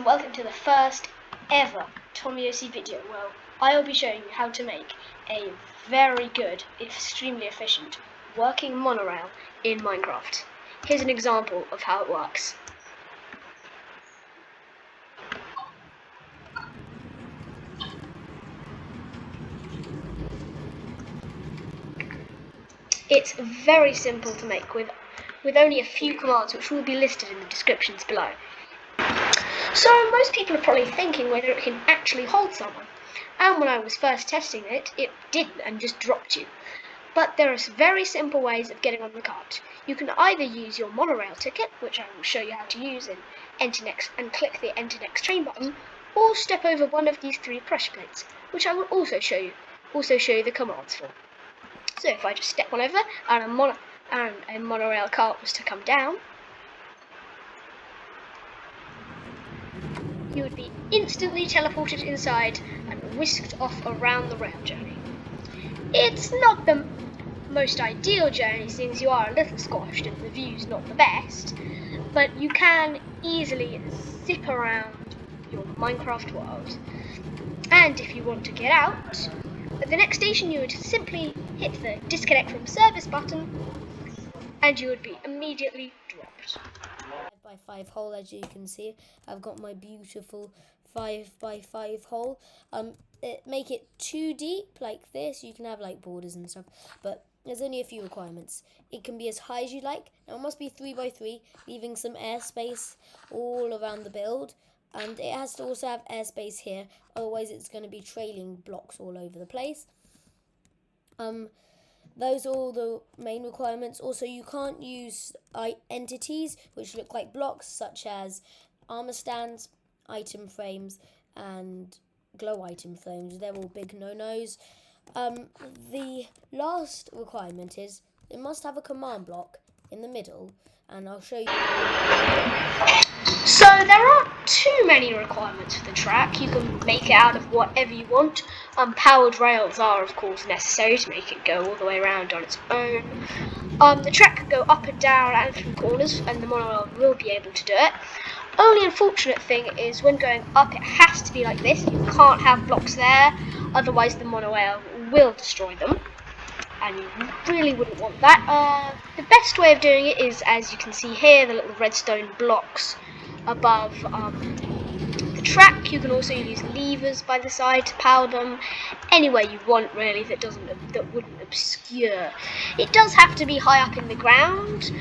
and welcome to the first ever Tomiose video where I will be showing you how to make a very good, extremely efficient working monorail in Minecraft. Here's an example of how it works. It's very simple to make with only a few commands which will be listed in the descriptions below. So most people are probably thinking whether it can actually hold someone, and when I was first testing it, it didn't and just dropped you. But there are very simple ways of getting on the cart. You can either use your Monorail Ticket, which I will show you how to use in Enter Next, and click the Enter Next train button, or step over one of these three pressure plates, which I will also show you the commands for. So if I just step one over and a monorail cart was to come down, you would be instantly teleported inside and whisked off around the rail journey. It's not the most ideal journey since you are a little squashed and the view's not the best, but you can easily zip around your Minecraft world. And if you want to get out, at the next station you would simply hit the Disconnect from Service button and you would be immediately dropped. 5x5 hole, as you can see, I've got my beautiful 5x5 hole. Make it too deep like this. You can have like borders and stuff, but there's only a few requirements. It can be as high as you like. Now it must be 3x3, leaving some airspace all around the build, and it has to also have airspace here. Otherwise, it's going to be trailing blocks all over the place. Those are all the main requirements. Also, you can't use entities which look like blocks, such as armor stands, item frames, and glow item frames. They're all big no-nos. The last requirement is it must have a command block in the middle, and I'll show you. So there aren't too many requirements for the track. You can make it out of whatever you want. Powered rails are of course necessary to make it go all the way around on its own. The track can go up and down and through corners, and the monorail will be able to do it. Only unfortunate thing is when going up it has to be like this. You can't have blocks there, otherwise the monorail will destroy them, and you really wouldn't want that. The best way of doing it is, as you can see here, the little redstone blocks above the track. You can also use levers by the side to power them anywhere you want, really, that wouldn't obscure. It does have to be high up in the ground,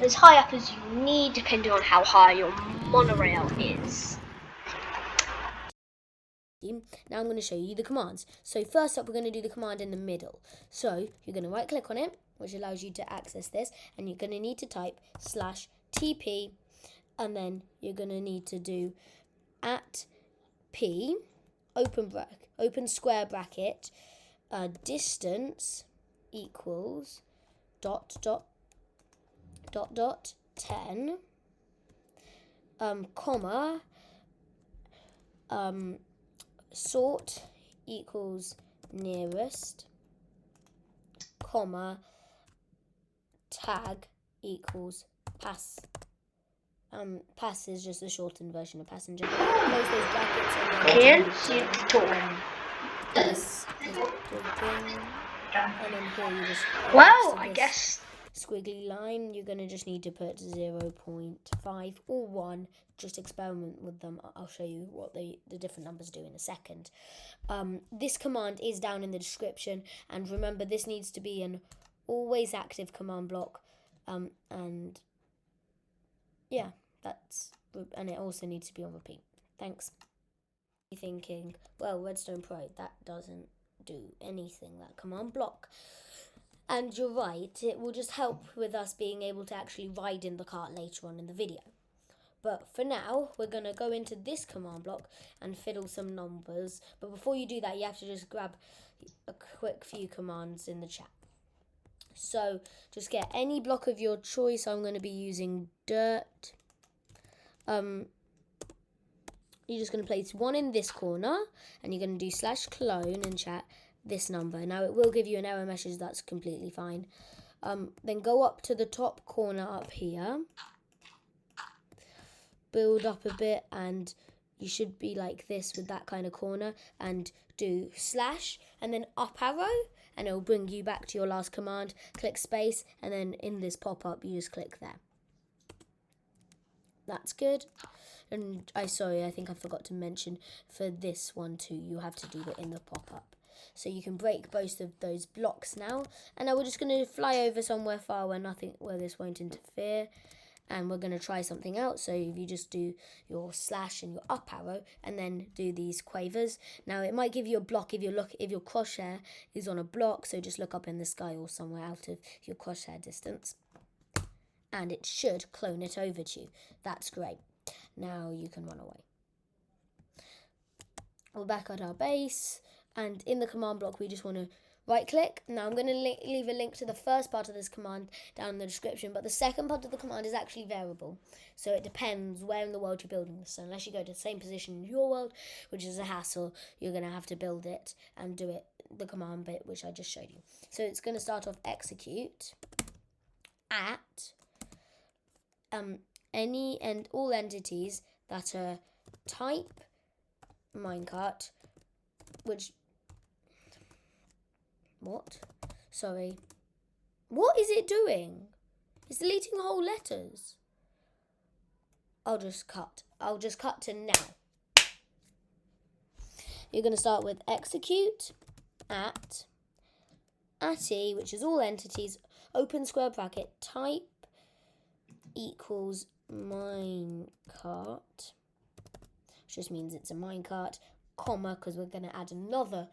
as high up as you need, depending on how high your monorail is. Now I'm going to show you the commands. So first up, we're going to do the command in the middle. So you're going to right click on it, which allows you to access this, and you're going to need to type /TP, and then you're going to need to do @P, open square bracket, distance equals ... 10, comma, sort equals nearest, comma, tag equals pass. Pass is just a shortened version of passenger. Close those brackets and then this little thing, and then here you just I guess squiggly line. You're going to just need to put 0.5 or 1. Just experiment with them. I'll show you what the different numbers do in a second. This command is down in the description, and remember, this needs to be an always active command block, and yeah, and it also needs to be on repeat. Thanks. You're thinking, well, Redstone Pro, that doesn't do anything, that command block. And you're right, it will just help with us being able to actually ride in the cart later on in the video. But for now, we're going to go into this command block and fiddle some numbers. But before you do that, you have to just grab a quick few commands in the chat. So just get any block of your choice. I'm going to be using dirt. You're just going to place one in this corner, and you're going to do /clone and chat this number. Now it will give you an error message, that's completely fine. Then go up to the top corner up here, build up a bit, and you should be like this with that kind of corner, and do slash and then up arrow, and it will bring you back to your last command. Click space, and then in this pop-up you just click there. That's good. And I think I forgot to mention, for this one too, you have to do it in the pop-up. So you can break both of those blocks now. And now we're just going to fly over somewhere far where this won't interfere. And we're going to try something out. So if you just do your slash and your up arrow, and then do these quavers. Now it might give you a block if your crosshair is on a block. So just look up in the sky or somewhere out of your crosshair distance. And it should clone it over to you. That's great. Now you can run away. We're back at our base, and in the command block we just want to right click. Now I'm going to leave a link to the first part of this command down in the description, but the second part of the command is actually variable, so it depends where in the world you're building this. So unless you go to the same position in your world, which is a hassle, you're going to have to build it and do it the command bit which I just showed you. So it's going to start off execute at any and all entities that are type minecart, which what is it doing? It's deleting whole letters. I'll just cut to now. You're going to start with execute at e, which is all entities, open square bracket, type equals minecart, which just means it's a minecart, comma, because we're going to add another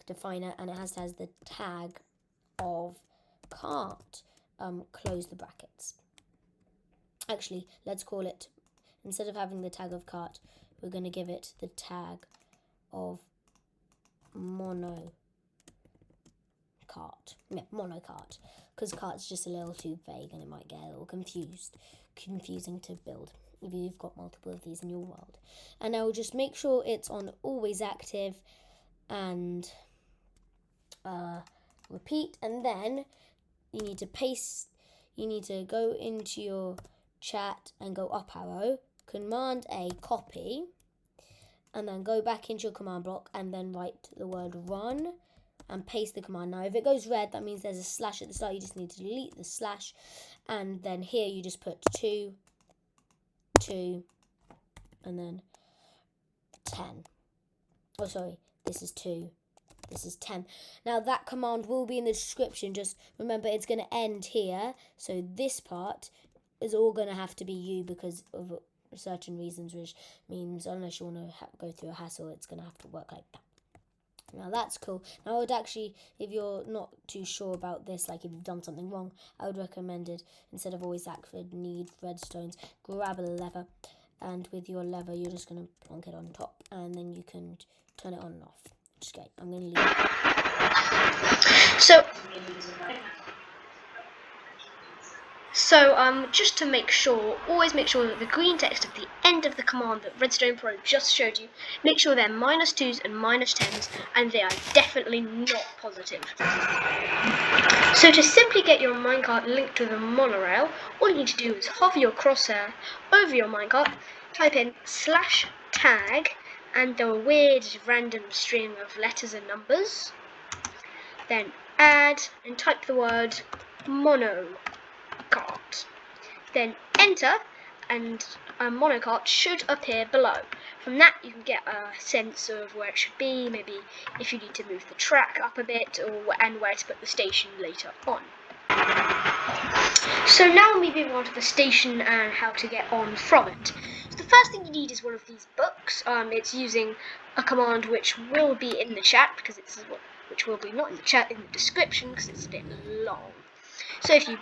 definer, and it has to have the tag of cart. Close the brackets. Actually, let's call it, instead of having the tag of cart, we're going to give it the tag of monocart. Yeah, monocart, because cart's just a little too vague and it might get a little confusing to build if you've got multiple of these in your world. And now just make sure it's on always active, and repeat, and then you need to go into your chat and go up arrow, command A, copy, and then go back into your command block and then write the word run and paste the command. Now if it goes red, that means there's a slash at the start. You just need to delete the slash, and then here you just put 2, and then 10. Oh sorry, this is 2, this is 10. Now that command will be in the description. Just remember it's going to end here, so this part is all going to have to be you because of certain reasons, which means unless you want to go through a hassle, it's going to have to work like that. Now that's cool. Now I would actually, if you're not too sure about this, like if you've done something wrong, I would recommend it, instead of always active need redstones, grab a lever, and with your lever you're just going to plonk it on top, and then you can turn it on and off. Which is great. I'm going to leave it. So just to make sure, always make sure that the green text at the end of the command that Redstone Pro just showed you, make sure they're -2s and -10s, and they are definitely not positive. So to simply get your minecart linked to the monorail, all you need to do is hover your crosshair over your minecart, type in /tag and the weird random string of letters and numbers, then add and type the word monocart. Then enter, and a monocart should appear below. From that you can get a sense of where it should be, maybe if you need to move the track up a bit, and where to put the station later on. So now moving on to the station and how to get on from it. So the first thing you need is one of these books. It's using a command which will be in the chat, because which will be not in the chat, in the description, because it's a bit long. So if you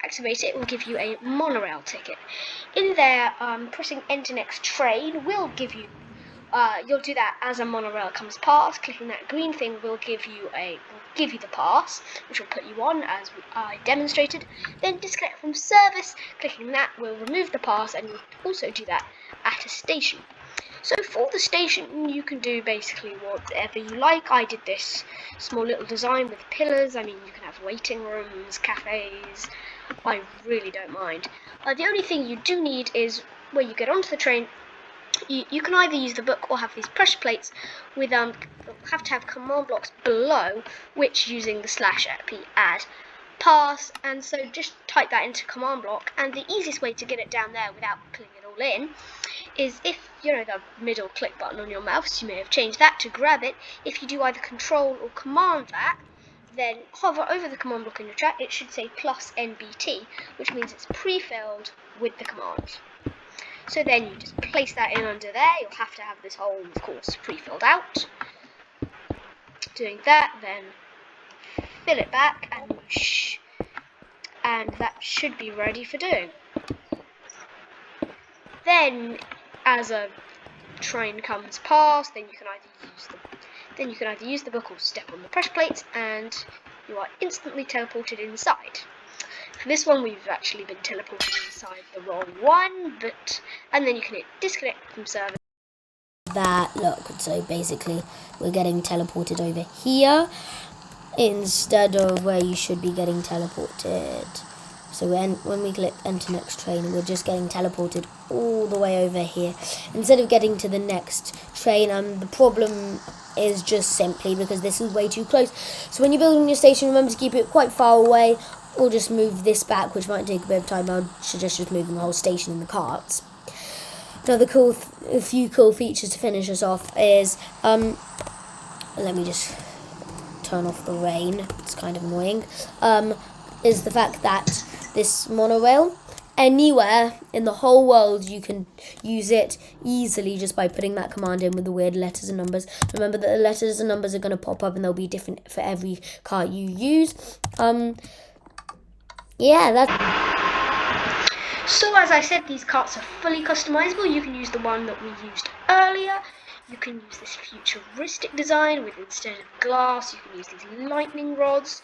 activate it, will give you a monorail ticket. In there, pressing enter next train will give you, you'll do that as a monorail comes past. Clicking that green thing will give you the pass, which will put you on, as I demonstrated. Then disconnect from service. Clicking that will remove the pass, and you'll also do that at a station. So for the station, you can do basically whatever you like. I did this small little design with pillars. I mean, you can have waiting rooms, cafes, I really don't mind. The only thing you do need is where you get onto the train, you can either use the book or have these pressure plates with have to have command blocks below, which using the /p add pass, and so just type that into command block, and the easiest way to get it down there without putting it all in is if you know the middle click button on your mouse, you may have changed that to grab it. If you do either control or command that, then hover over the command block in your track, it should say +NBT, which means it's pre-filled with the command. So then you just place that in under there. You'll have to have this hole, of course, pre-filled out. Doing that, then fill it back, and that should be ready for doing. Then, as a train comes past, then you can either use the book or step on the pressure plates, and you are instantly teleported inside. For this one, we've actually been teleported inside the wrong one, and then you can hit disconnect from server. That look, so basically we're getting teleported over here instead of where you should be getting teleported. So when we click enter next train, we're just getting teleported all the way over here instead of getting to the next train. The problem is just simply because this is way too close. So when you're building your station, remember to keep it quite far away, or just move this back, which might take a bit of time. I would suggest just moving the whole station in the carts. Another a few cool features to finish us off is, let me just turn off the rain, it's kind of annoying, is the fact that this monorail, anywhere in the whole world, you can use it easily just by putting that command in with the weird letters and numbers. Remember that the letters and numbers are going to pop up and they'll be different for every car you use. Yeah, that's... So as I said, these carts are fully customizable. You can use the one that we used earlier. You can use this futuristic design with, instead of glass, you can use these lightning rods.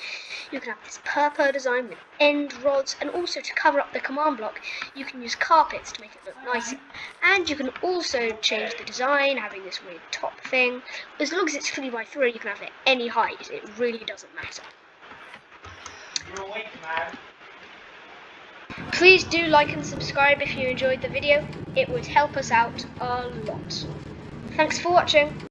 You can have this purple design with end rods, and also to cover up the command block, you can use carpets to make it look nicer. And you can also change the design, having this weird top thing. As long as it's 3x3, you can have it any height. It really doesn't matter. You're awake, man. Please do like and subscribe if you enjoyed the video. It would help us out a lot. Thanks for watching.